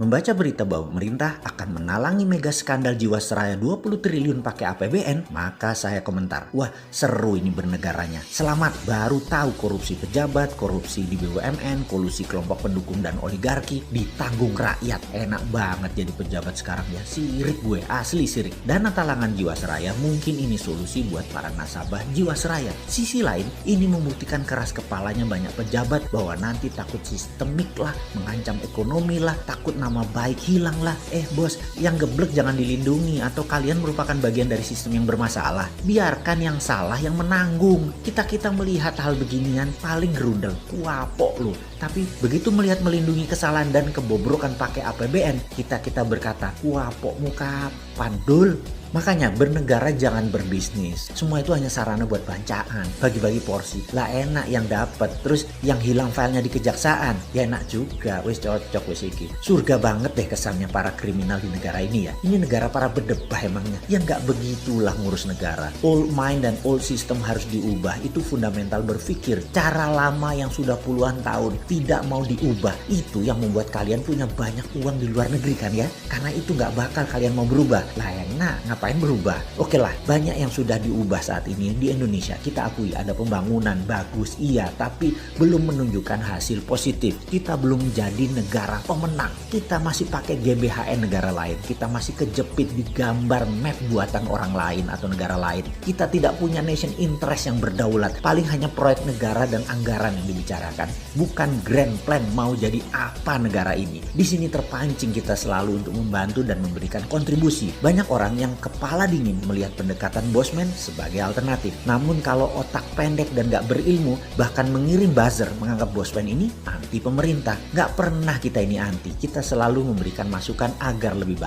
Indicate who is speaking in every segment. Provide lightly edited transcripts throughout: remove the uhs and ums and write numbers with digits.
Speaker 1: Membaca berita bahwa pemerintah akan menalangi mega skandal Jiwasraya 20 triliun pakai APBN, maka saya komentar, wah seru ini bernegaranya. Selamat, baru tahu korupsi pejabat, korupsi di BUMN, kolusi kelompok pendukung dan oligarki ditanggung rakyat. Enak banget jadi pejabat sekarang ya, sirik gue, asli sirik. Dana talangan Jiwasraya mungkin ini solusi buat para nasabah Jiwasraya. Sisi lain, ini membuktikan keras kepalanya banyak pejabat bahwa nanti takut sistemik lah, mengancam ekonomi lah, takut nama baik hilang lah. Bos, yang geblek jangan dilindungi atau kalian merupakan bagian dari sistem yang bermasalah. Biarkan yang salah yang menanggung. Kita melihat hal beginian paling gerundel, kuapok lu. Tapi begitu melihat melindungi kesalahan dan kebobrokan pakai APBN, kita berkata, kuapok muka pandul. Makanya bernegara jangan berbisnis. Semua itu hanya sarana buat bancaan, bagi-bagi porsi. Lah enak yang dapat, terus yang hilang filenya di kejaksaan. Ya enak juga, wis cocok wis iki. Surga banget deh kesannya para kriminal di negara ini ya. Ini negara para berdebah emangnya. Ya nggak begitulah ngurus negara. Old mind dan old system harus diubah. Itu fundamental berpikir. Cara lama yang sudah puluhan tahun tidak mau diubah. Itu yang membuat kalian punya banyak uang di luar negeri kan ya. Karena itu nggak bakal kalian mau berubah. Lah enak, ngapain berubah? Oke lah, banyak yang sudah diubah saat ini di Indonesia. Kita akui ada pembangunan bagus, iya, tapi belum menunjukkan hasil positif. Kita belum jadi negara pemenang. Kita masih pakai GBHN negara lain. Kita masih kejepit di gambar map buatan orang lain atau negara lain. Kita tidak punya nation interest yang berdaulat. Paling hanya proyek negara dan anggaran yang dibicarakan. Bukan grand plan mau jadi apa negara ini. Di sini terpancing kita selalu untuk membantu dan memberikan kontribusi. Banyak orang yang kepala dingin melihat pendekatan bosman sebagai alternatif. Namun kalau otak pendek dan gak berilmu, bahkan mengirim buzzer menganggap bosman ini anti pemerintah. Gak pernah kita ini anti. Kita selalu memberikan masukan agar lebih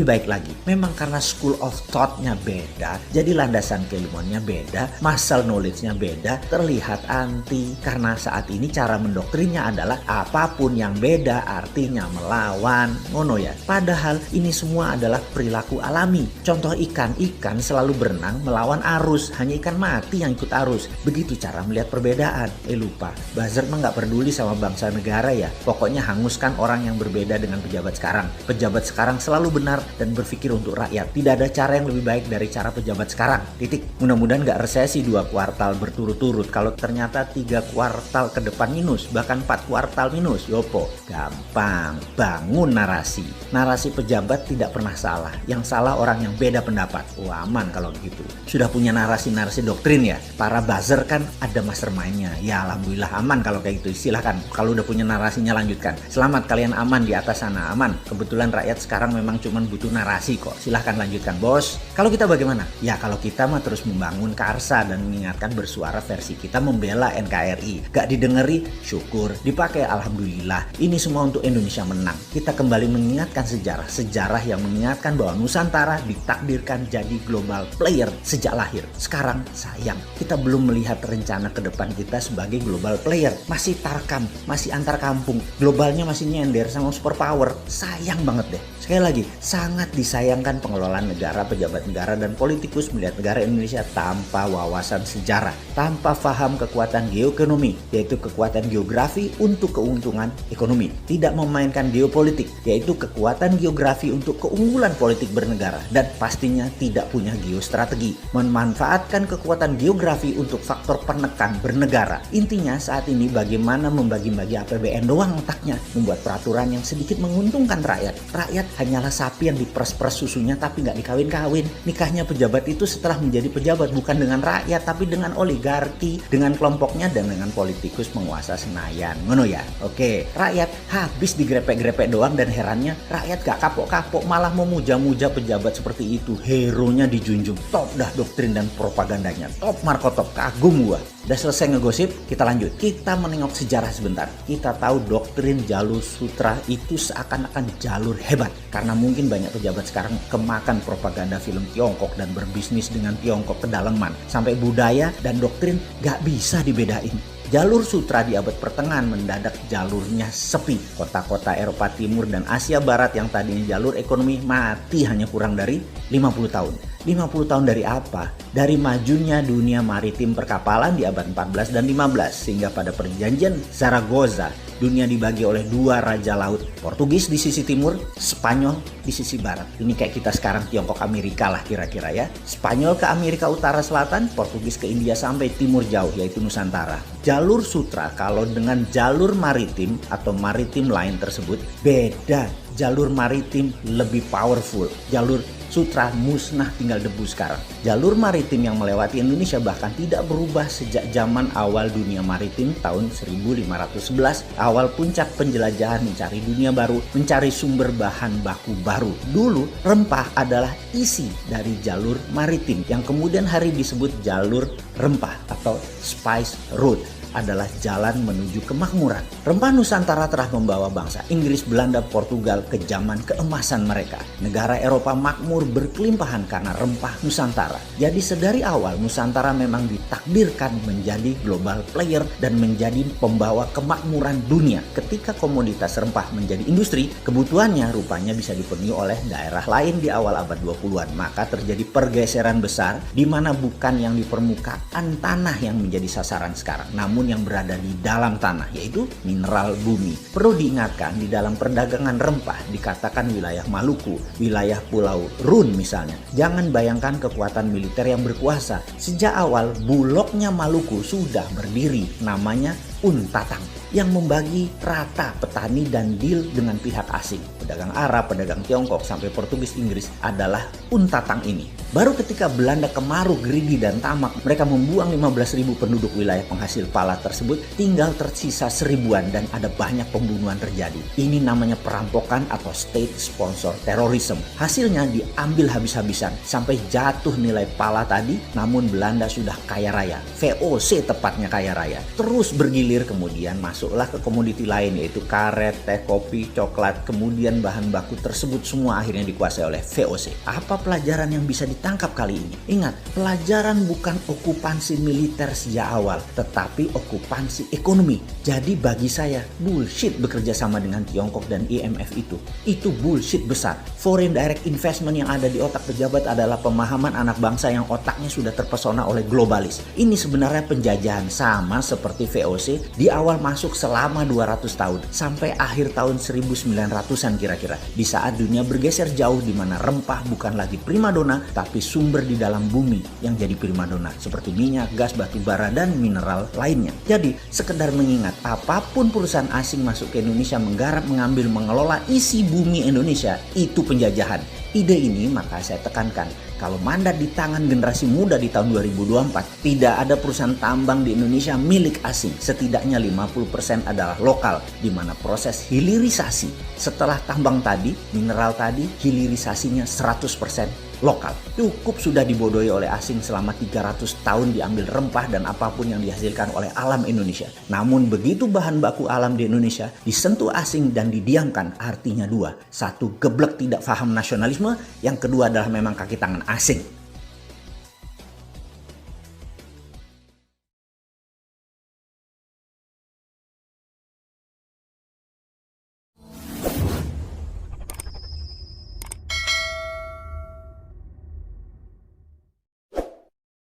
Speaker 1: baik lagi. Memang karena school of thought-nya beda, jadi landasan keilmuannya beda, muscle knowledge-nya beda, terlihat anti. Karena saat ini cara mendoktrinnya adalah apapun yang beda artinya melawan. Ngono ya. Padahal ini semua adalah perilaku alami. Contoh ikan selalu berenang melawan arus, hanya ikan mati yang ikut arus. Begitu cara melihat perbedaan. Lupa, buzzer mah gak peduli sama bangsa negara ya. Pokoknya hanguskan orang yang berbeda dengan pejabat sekarang. Pejabat sekarang selalu benar dan berpikir untuk rakyat. Tidak ada cara yang lebih baik dari cara pejabat sekarang. Titik. Mudah-mudahan gak resesi 2 kuartal berturut-turut. Kalau ternyata 3 kuartal ke depan minus, bahkan 4 kuartal minus, yopo. Gampang, bangun narasi. Narasi pejabat tidak pernah salah. Yang salah orang yang beda pendapat. Aman kalau gitu. Sudah punya narasi-narasi doktrin ya. Para buzzer kan ada mastermind-nya. Ya alhamdulillah aman kalau kayak gitu. Silahkan. Kalau udah punya narasinya lanjutkan. Selamat kalian aman di atas sana. Aman. Kebetulan rakyat sekarang memang cuma butuh narasi kok. Silahkan lanjutkan bos. Kalau kita bagaimana? Ya kalau kita mah terus membangun karsa dan mengingatkan bersuara versi kita membela NKRI. Gak didengeri, syukur. Dipakai alhamdulillah. Ini semua untuk Indonesia menang. Kita kembali mengingatkan sejarah. Sejarah yang mengingatkan bahwa Nusantara ditakdirkan jadi global player sejak lahir. Sekarang sayang, kita belum melihat rencana ke depan kita sebagai global player. Masih tarkam, masih antar kampung. Globalnya masih nyender sama superpower. Sayang banget deh. Sekali lagi, sangat disayangkan pengelolaan negara, pejabat negara, dan politikus melihat negara Indonesia tanpa wawasan sejarah. Tanpa paham kekuatan geoekonomi, yaitu kekuatan geografi untuk keuntungan ekonomi. Tidak memainkan geopolitik, yaitu kekuatan geografi untuk keunggulan politik bernegara. Dan pastinya tidak punya geostrategi. Memanfaatkan kekuatan geografi untuk faktor penekan bernegara. Intinya saat ini bagaimana membagi-bagi APBN doang otaknya. Membuat peraturan yang sedikit menguntungkan rakyat. Rakyat hanyalah sapi yang diperes-peres susunya tapi nggak dikawin-kawin. Nikahnya pejabat itu setelah menjadi pejabat bukan dengan rakyat tapi dengan oligarki, dengan kelompoknya dan dengan politikus penguasa Senayan. Ngono ya? Oke, rakyat habis digrepek-grepek doang dan herannya rakyat gak kapok-kapok malah memuja-muja pejabat seperti itu. Hero-nya dijunjung. Top dah doktrin dan propagandanya. Top Marco top. Kagum gua. Udah selesai ngegosip, kita lanjut. Kita menengok sejarah sebentar. Kita tahu doktrin jalur sutra itu seakan-akan jalur hebat. Karena mungkin banyak pejabat sekarang kemakan propaganda film Tiongkok dan berbisnis dengan Tiongkok kedalaman. Sampai budaya dan doktrin gak bisa dibedain. Jalur sutra di abad pertengahan mendadak jalurnya sepi. Kota-kota Eropa Timur dan Asia Barat yang tadinya jalur ekonomi mati hanya kurang dari 50 tahun. 50 tahun dari apa? Dari majunya dunia maritim perkapalan di abad 14 dan 15 sehingga pada perjanjian Zaragoza dunia dibagi oleh dua raja laut, Portugis di sisi timur, Spanyol di sisi barat. Ini kayak kita sekarang Tiongkok Amerika lah kira-kira ya. Spanyol ke Amerika Utara Selatan, Portugis ke India sampai timur jauh yaitu Nusantara. Jalur sutra kalau dengan jalur maritim atau maritim lain tersebut beda. Jalur maritim lebih powerful. Jalur sutra musnah tinggal debu sekarang. Jalur maritim yang melewati Indonesia bahkan tidak berubah sejak zaman awal dunia maritim tahun 1511. Awal puncak penjelajahan mencari dunia baru, mencari sumber bahan baku baru. Dulu rempah adalah isi dari jalur maritim yang kemudian hari disebut jalur rempah atau spice route. Adalah jalan menuju kemakmuran. Rempah Nusantara telah membawa bangsa Inggris, Belanda, Portugal ke zaman keemasan mereka. Negara Eropa makmur berkelimpahan karena rempah Nusantara. Jadi sedari awal Nusantara memang ditakdirkan menjadi global player dan menjadi pembawa kemakmuran dunia. Ketika komoditas rempah menjadi industri, kebutuhannya rupanya bisa dipenuhi oleh daerah lain di awal abad 20-an. Maka terjadi pergeseran besar di mana bukan yang di permukaan tanah yang menjadi sasaran sekarang, namun yang berada di dalam tanah, yaitu mineral bumi. Perlu diingatkan, di dalam perdagangan rempah dikatakan wilayah Maluku, wilayah Pulau Run misalnya. Jangan bayangkan kekuatan militer yang berkuasa. Sejak awal Bulognya Maluku sudah berdiri, namanya Untatang, yang membagi rata petani dan deal dengan pihak asing. Pedagang Arab, pedagang Tiongkok, sampai Portugis, Inggris adalah Untatang ini. Baru ketika Belanda kemaruk, gerigi, dan tamak, mereka membuang 15.000 penduduk wilayah penghasil pala tersebut, tinggal tersisa 1000-an dan ada banyak pembunuhan terjadi. Ini namanya perampokan atau state sponsor terrorism. Hasilnya diambil habis-habisan sampai jatuh nilai pala tadi, namun Belanda sudah kaya raya. VOC tepatnya kaya raya. Terus bergilir, kemudian masuklah ke komoditi lain yaitu karet, teh, kopi, coklat. Kemudian bahan baku tersebut semua akhirnya dikuasai oleh VOC. Apa pelajaran yang bisa ditangkap kali ini? Ingat, pelajaran bukan okupansi militer sejak awal, tetapi okupansi ekonomi. Jadi bagi saya, bullshit bekerja sama dengan Tiongkok dan IMF itu. Itu bullshit besar. Foreign direct investment yang ada di otak pejabat adalah pemahaman anak bangsa yang otaknya sudah terpesona oleh globalis. Ini sebenarnya penjajahan sama seperti VOC di awal masuk selama 200 tahun sampai akhir tahun 1900-an kira-kira. Di saat dunia bergeser jauh di mana rempah bukan lagi primadona tapi sumber di dalam bumi yang jadi primadona seperti minyak, gas, batu bara, dan mineral lainnya. Jadi sekedar mengingat, apapun perusahaan asing masuk ke Indonesia menggarap, mengambil, mengelola isi bumi Indonesia, itu penjajahan. Ide ini maka saya tekankan, kalau mandat di tangan generasi muda di tahun 2024, tidak ada perusahaan tambang di Indonesia milik asing. Setidaknya 50% adalah lokal, di mana proses hilirisasi setelah tambang tadi, mineral tadi, hilirisasinya 100% lokal. Cukup sudah dibodohi oleh asing selama 300 tahun diambil rempah dan apapun yang dihasilkan oleh alam Indonesia. Namun begitu bahan baku alam di Indonesia disentuh asing dan didiamkan, artinya dua. Satu, geblek tidak paham nasionalisme. Yang kedua adalah memang kaki tangan asing.